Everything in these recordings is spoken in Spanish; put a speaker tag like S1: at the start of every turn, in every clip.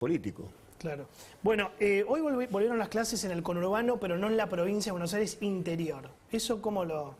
S1: político.
S2: Claro. Bueno, hoy volvieron las clases en el conurbano, pero no en la provincia de Buenos Aires interior. ¿Eso cómo lo...?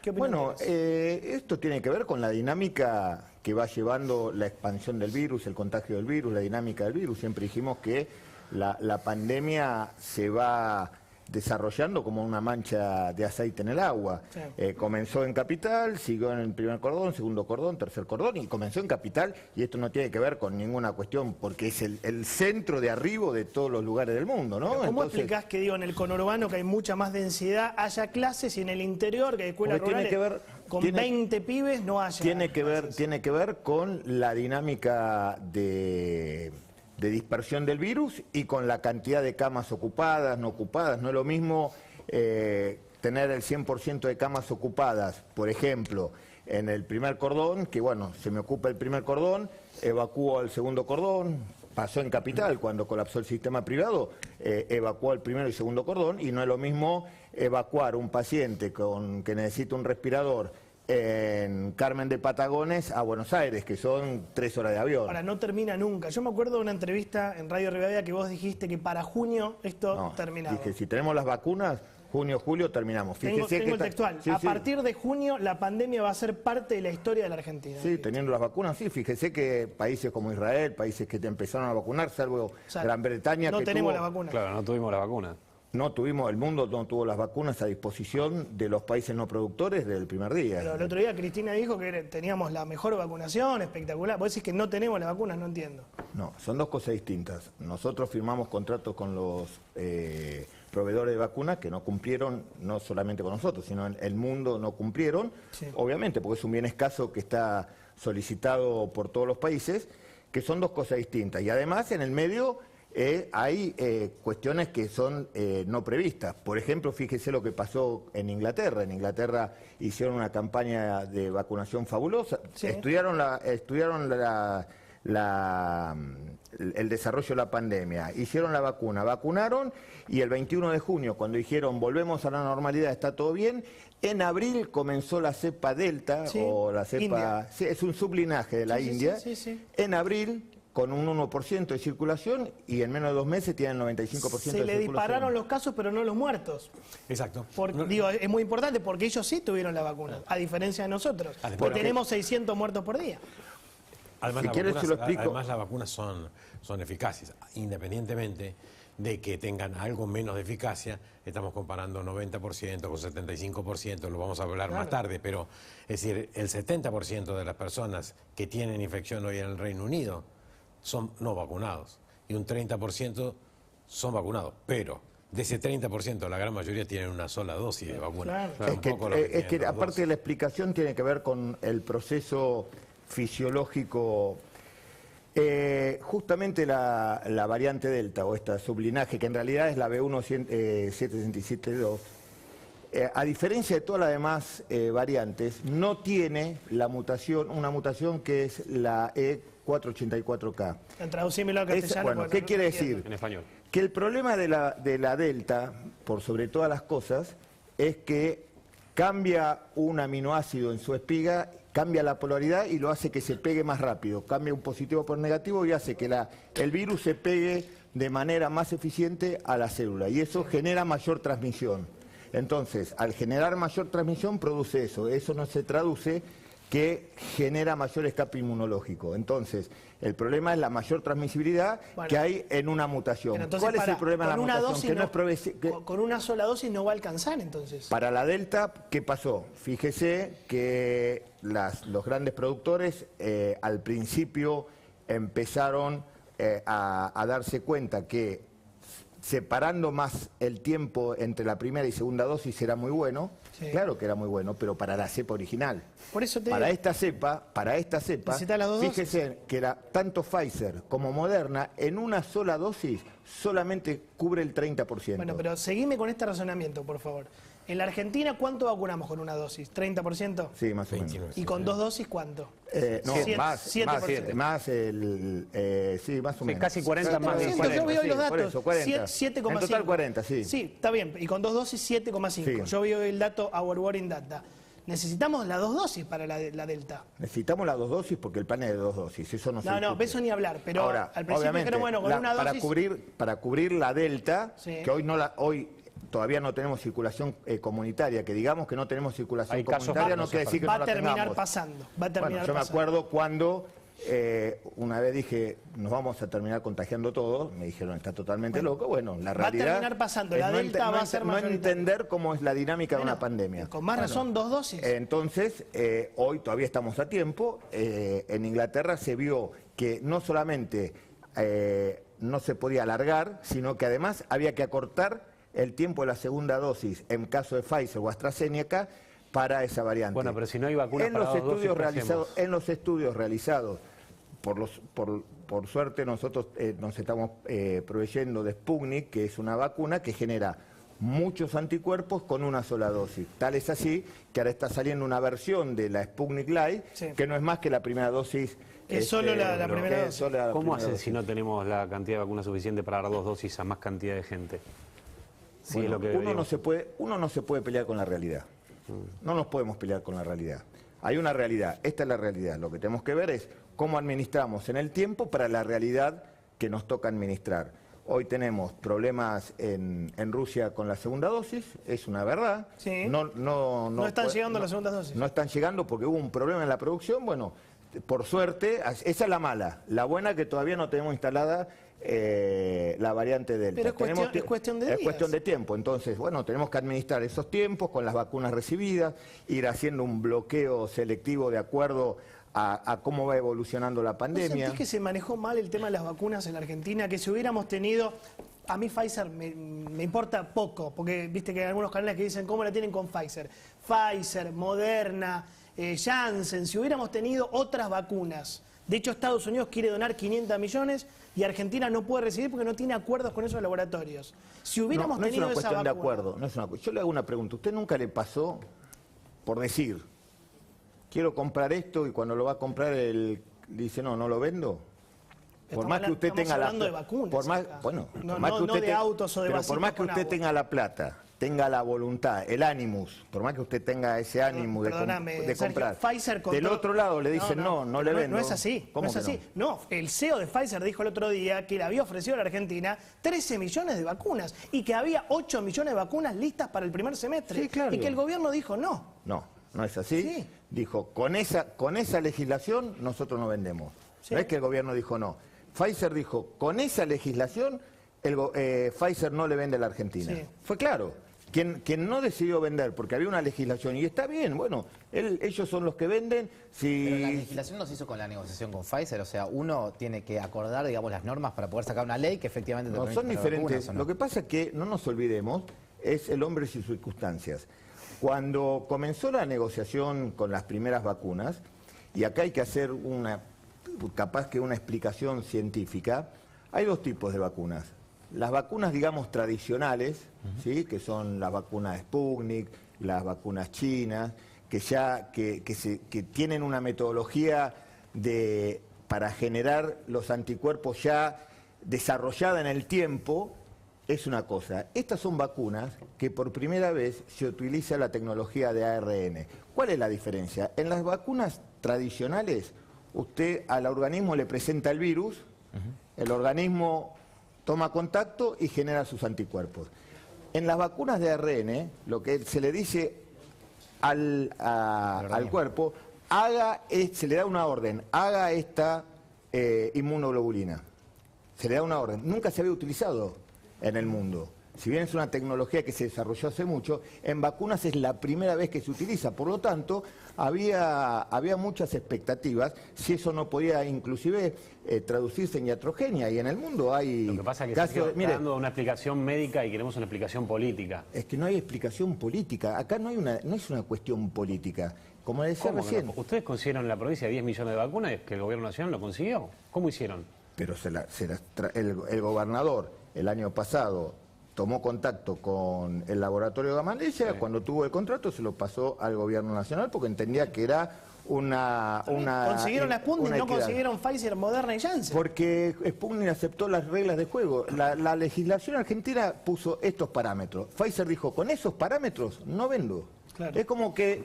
S2: ¿Qué opinión
S1: Bueno,
S2: tenés?
S1: esto tiene que ver con la dinámica que va llevando la expansión del virus, el contagio del virus, la dinámica del virus. Siempre dijimos que la pandemia se va desarrollando como una mancha de aceite en el agua. Sí. Comenzó en Capital, siguió en el primer cordón, segundo cordón, tercer cordón, y comenzó en Capital, y esto no tiene que ver con ninguna cuestión, porque es el centro de arribo de todos los lugares del mundo, ¿no?
S2: ¿Cómo explicás que, digo, en el conurbano, que hay mucha más densidad, haya clases, y en el interior, que hay escuelas rurales, con 20 pibes, no haya
S1: tiene que ver con la dinámica de dispersión del virus y con la cantidad de camas ocupadas, no ocupadas. No es lo mismo tener el 100% de camas ocupadas, por ejemplo, en el primer cordón, que bueno, se me ocupa el primer cordón, evacúo al segundo cordón, pasó en Capital cuando colapsó el sistema privado, evacuó el primero y segundo cordón, y no es lo mismo evacuar un paciente que necesita un respirador en Carmen de Patagones a Buenos Aires, que son 3 horas de avión.
S2: Ahora, no termina nunca. Yo me acuerdo de una entrevista en Radio Rivadavia que vos dijiste que para junio esto terminaba.
S1: Dije, si tenemos las vacunas, junio, julio terminamos.
S2: Tengo el textual. Sí, a partir de junio la pandemia va a ser parte de la historia de la Argentina.
S1: Sí, teniendo las vacunas, sí. Fíjese que países como Israel, países que empezaron a vacunar, salvo Gran Bretaña,
S2: no
S1: que
S2: tenemos la vacuna.
S3: Claro, no tuvimos la vacuna.
S1: El mundo no tuvo las vacunas a disposición de los países no productores desde el primer día.
S2: Pero el otro día Cristina dijo que teníamos la mejor vacunación, espectacular. Vos decís que no tenemos la vacuna, no entiendo.
S1: No, son dos cosas distintas. Nosotros firmamos contratos con los proveedores de vacunas que no cumplieron, no solamente con nosotros, sino en el mundo no cumplieron, sí. Obviamente, porque es un bien escaso que está solicitado por todos los países, que son dos cosas distintas. Y además, en el medio hay cuestiones que son no previstas. Por ejemplo, fíjese lo que pasó en Inglaterra. En Inglaterra hicieron una campaña de vacunación fabulosa. Sí. Estudiaron el desarrollo de la pandemia, hicieron la vacuna, vacunaron, y el 21 de junio, cuando dijeron volvemos a la normalidad, está todo bien, en abril comenzó la cepa Delta, sí, o la cepa... Sí, es un sublinaje de la India. Sí. En abril, con un 1% de circulación, y en menos de 2 meses tienen 95% de circulación.
S2: Se le dispararon los casos, pero no los muertos.
S3: Exacto.
S2: Digo, es muy importante porque ellos sí tuvieron la vacuna, a diferencia de nosotros, porque tenemos 600 muertos por día.
S3: Además, las vacunas son eficaces, independientemente de que tengan algo menos de eficacia. Estamos comparando 90% con 75%, lo vamos a hablar más tarde, pero es decir, el 70% de las personas que tienen infección hoy en el Reino Unido son no vacunados y un 30% son vacunados, pero de ese 30% la gran mayoría tienen una sola dosis de vacuna.
S1: Claro. Es que aparte de la explicación tiene que ver con el proceso fisiológico. Justamente la variante Delta, o esta sublinaje, que en realidad es la B1.767.2, a diferencia de todas las demás variantes, no tiene una mutación que es la E484K.
S2: Traducímelo al castellano.
S1: Bueno, ¿qué quiere decir?
S3: En español.
S1: Que el problema de la Delta, por sobre todas las cosas, es que cambia un aminoácido en su espiga, cambia la polaridad y lo hace que se pegue más rápido. Cambia un positivo por negativo y hace que el virus se pegue de manera más eficiente a la célula. Y eso genera mayor transmisión. Entonces, al generar mayor transmisión, produce eso. Eso no se traduce que genera mayor escape inmunológico. Entonces, el problema es la mayor transmisibilidad que hay en una mutación.
S2: Entonces,
S1: ¿cuál es el problema de la mutación?
S2: Con una sola dosis no va a alcanzar, entonces.
S1: Para la Delta, ¿qué pasó? Fíjese que los grandes productores al principio empezaron a darse cuenta que separando más el tiempo entre la primera y segunda dosis era muy bueno. Sí. Claro que era muy bueno, pero para la cepa original.
S2: Por eso
S1: para esta cepa, fíjese que tanto Pfizer como Moderna en una sola dosis solamente cubre el 30%.
S2: Bueno, pero seguime con este razonamiento, por favor. En la Argentina, ¿cuánto vacunamos con una dosis? ¿30%?
S1: Sí, más o menos.
S2: ¿Y con 2 dosis cuánto?
S1: No, 7%. Más o menos.
S3: Casi 40 más.
S2: Yo veo los datos.
S1: Por eso, 40.
S2: 7,5.
S1: En total 40, sí.
S2: Sí, está bien. Y con 2 dosis, 7,5. Sí. Yo veo el dato Our War in Data. necesitamos las 2 dosis para la Delta.
S1: Necesitamos las 2 dosis porque el plan es de 2 dosis, eso no se discute.
S2: No, eso ni hablar, pero
S1: ahora,
S2: al principio dijeron, bueno, con una dosis...
S1: Para cubrir la Delta,
S2: sí,
S1: que hoy todavía no tenemos circulación comunitaria, que digamos que no tenemos circulación comunitaria no quiere decir que no la tengamos.
S2: Va a terminar pasando.
S1: Yo me acuerdo cuando una vez dije, nos vamos a terminar contagiando todos, me dijeron, está totalmente loco. Bueno, la realidad
S2: va a terminar pasando, la Delta va a ser mayoritaria.
S1: No entender cómo es la dinámica de una pandemia.
S2: Con más razón, 2 dosis.
S1: Entonces, hoy todavía estamos a tiempo. En Inglaterra se vio que no solamente no se podía alargar, sino que además había que acortar el tiempo de la segunda dosis en caso de Pfizer o AstraZeneca para esa variante.
S4: Bueno, pero si no hay vacunas para 2 dosis,
S1: en los estudios realizados, por suerte nosotros nos estamos proveyendo de Sputnik, que es una vacuna que genera muchos anticuerpos con una sola dosis. Tal es así que ahora está saliendo una versión de la Sputnik Light, sí, que no es más que la primera dosis.
S2: Es solo la primera dosis.
S4: ¿Cómo hacen si no tenemos la cantidad de vacunas suficiente para dar 2 dosis a más cantidad de gente? Sí,
S1: bueno,
S4: es lo que
S1: uno no se puede pelear con la realidad. No nos podemos pelear con la realidad. Hay una realidad, esta es la realidad. Lo que tenemos que ver es cómo administramos en el tiempo para la realidad que nos toca administrar. Hoy tenemos problemas en Rusia con la segunda dosis, es una verdad.
S2: Sí. No están llegando las segundas dosis.
S1: No están llegando porque hubo un problema en la producción. Bueno, por suerte, esa es la mala. La buena que todavía no tenemos instalada la variante Delta.
S2: Pero es cuestión de días.
S1: Es cuestión de tiempo. Entonces, bueno, tenemos que administrar esos tiempos con las vacunas recibidas, ir haciendo un bloqueo selectivo de acuerdo a cómo va evolucionando la pandemia.
S2: ¿No sentís que se manejó mal el tema de las vacunas en la Argentina? Que si hubiéramos tenido... A mí Pfizer me importa poco, porque viste que hay algunos canales que dicen cómo la tienen con Pfizer. Pfizer, Moderna, Janssen, si hubiéramos tenido otras vacunas. De hecho, Estados Unidos quiere donar 500 millones y Argentina no puede recibir porque no tiene acuerdos con esos laboratorios. Si hubiéramos tenido esa vacuna...
S1: No es una cuestión de acuerdo. Yo le hago una pregunta. ¿Usted nunca le pasó, por decir, quiero comprar esto y cuando lo va a comprar le dice, no lo vendo? Por más que usted tenga la plata, por más que usted tenga la plata, tenga la voluntad, el ánimos, por más que usted tenga ese ánimo de comprar,
S2: Pfizer
S1: del otro lado le dicen no le vendo.
S2: No es así, no es así. No, el CEO de Pfizer dijo el otro día que le había ofrecido a la Argentina 13 millones de vacunas y que había 8 millones de vacunas listas para el primer semestre.
S1: Sí, claro.
S2: Y que el gobierno dijo no.
S1: No es así. Sí. Dijo, con esa legislación nosotros no vendemos. Sí. No es que el gobierno dijo no. Pfizer dijo, con esa legislación, Pfizer no le vende a la Argentina. Sí. Fue claro. Quien no decidió vender, porque había una legislación, y está bien, bueno, ellos son los que venden.
S5: Pero la legislación no se hizo con la negociación con Pfizer, o sea, uno tiene que acordar, digamos, las normas para poder sacar una ley que efectivamente...
S1: No, son diferentes. Vacunas, ¿no? Lo que pasa es que, no nos olvidemos, es el hombre y sus circunstancias. Cuando comenzó la negociación con las primeras vacunas, y acá hay que hacer capaz que una explicación científica, hay 2 tipos de vacunas. Las vacunas, digamos, tradicionales, ¿sí? Que son las vacunas Sputnik, las vacunas chinas, que tienen una metodología para generar los anticuerpos ya desarrollada en el tiempo, es una cosa. Estas son vacunas que por primera vez se utiliza la tecnología de ARN. ¿Cuál es la diferencia? En las vacunas tradicionales, usted al organismo le presenta el virus, el organismo toma contacto y genera sus anticuerpos. En las vacunas de ARN, lo que se le dice al cuerpo, se le da una orden, haga esta inmunoglobulina. Se le da una orden. Nunca se había utilizado en el mundo. Si bien es una tecnología que se desarrolló hace mucho, en vacunas es la primera vez que se utiliza. Por lo tanto, había muchas expectativas si eso no podía inclusive traducirse en iatrogenia. Y en el mundo hay...
S4: Lo que pasa es que se está dando una explicación médica y queremos una explicación política.
S1: Es que no hay explicación política. Acá no es una cuestión política. Como decía recién.
S4: No? ¿Ustedes consiguieron en la provincia 10 millones de vacunas que el gobierno nacional lo consiguió? ¿Cómo hicieron?
S1: Pero el gobernador el año pasado tomó contacto con el laboratorio de Gamaleya, sí. Cuando tuvo el contrato se lo pasó al gobierno nacional porque entendía que era una
S2: consiguieron la Sputnik, no consiguieron Pfizer, Moderna y Janssen.
S1: Porque Sputnik aceptó las reglas de juego. La legislación argentina puso estos parámetros. Pfizer dijo, con esos parámetros no vendo.
S2: Claro.
S1: Es como que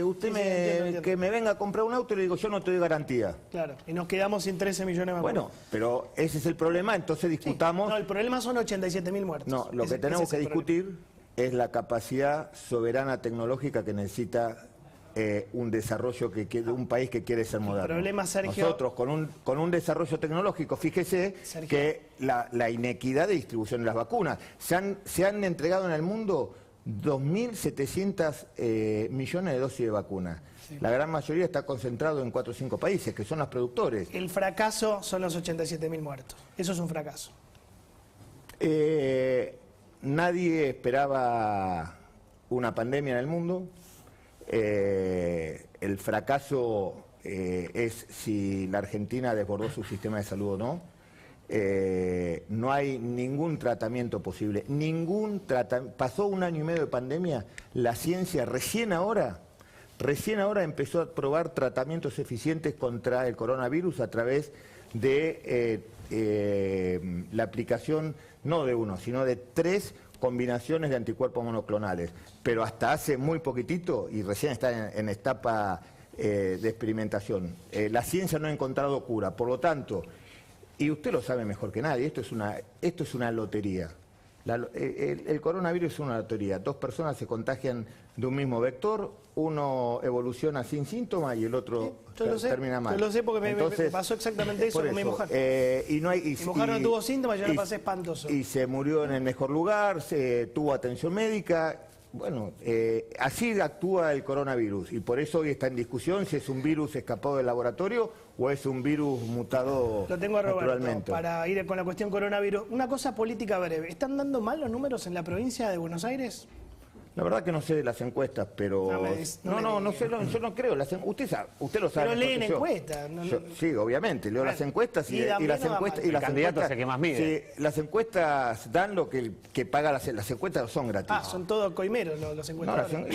S1: usted
S2: entiendo.
S1: que me venga a comprar un auto y le digo, yo no te doy garantía.
S2: Claro, y nos quedamos sin 13 millones de vacunas.
S1: Bueno, pero ese es el problema, entonces discutamos...
S2: No, el problema son 87.000 muertos.
S1: No, lo que tenemos que discutir es la capacidad soberana tecnológica que necesita un desarrollo un país que quiere ser moderno.
S2: El problema, Sergio...
S1: Nosotros con un desarrollo tecnológico, fíjese, Sergio, que la inequidad de distribución de las vacunas. Se han entregado en el mundo 2.700 millones de dosis de vacunas. Sí. La gran mayoría está concentrado en 4 o 5 países, que son los productores.
S2: El fracaso son los 87.000 muertos. Eso es un fracaso.
S1: Nadie esperaba una pandemia en el mundo. El fracaso es si la Argentina desbordó su sistema de salud o no. No hay ningún tratamiento posible. Pasó 1 año y medio de pandemia, la ciencia recién ahora empezó a probar tratamientos eficientes contra el coronavirus a través de la aplicación no de 1, sino de 3 combinaciones de anticuerpos monoclonales. Pero hasta hace muy poquitito, y recién está en etapa de experimentación, la ciencia no ha encontrado cura. Por lo tanto, y usted lo sabe mejor que nadie, esto es una lotería. El coronavirus es una lotería. 2 personas se contagian de un mismo vector, uno evoluciona sin síntomas y el otro termina mal.
S2: Yo lo sé porque me pasó exactamente eso con mi mujer. Mi mujer no tuvo síntomas, yo la pasé espantoso.
S1: Y se murió en el mejor lugar, tuvo atención médica. Bueno, así actúa el coronavirus y por eso hoy está en discusión si es un virus escapado del laboratorio o es un virus mutado.
S2: Lo tengo a Roberto,
S1: naturalmente.
S2: Para ir con la cuestión coronavirus. Una cosa política breve. ¿Están dando mal los números en la provincia de Buenos Aires?
S1: La verdad que no sé de las encuestas, pero... No sé, yo no creo. Usted lo sabe.
S2: Pero leen encuestas.
S1: Sí, obviamente, leo las encuestas y las encuestas...
S4: El candidato es el que más mide.
S1: Sí, las encuestas dan lo que paga las encuestas son gratis.
S2: Son todos coimeros los encuestadores.
S1: No, pero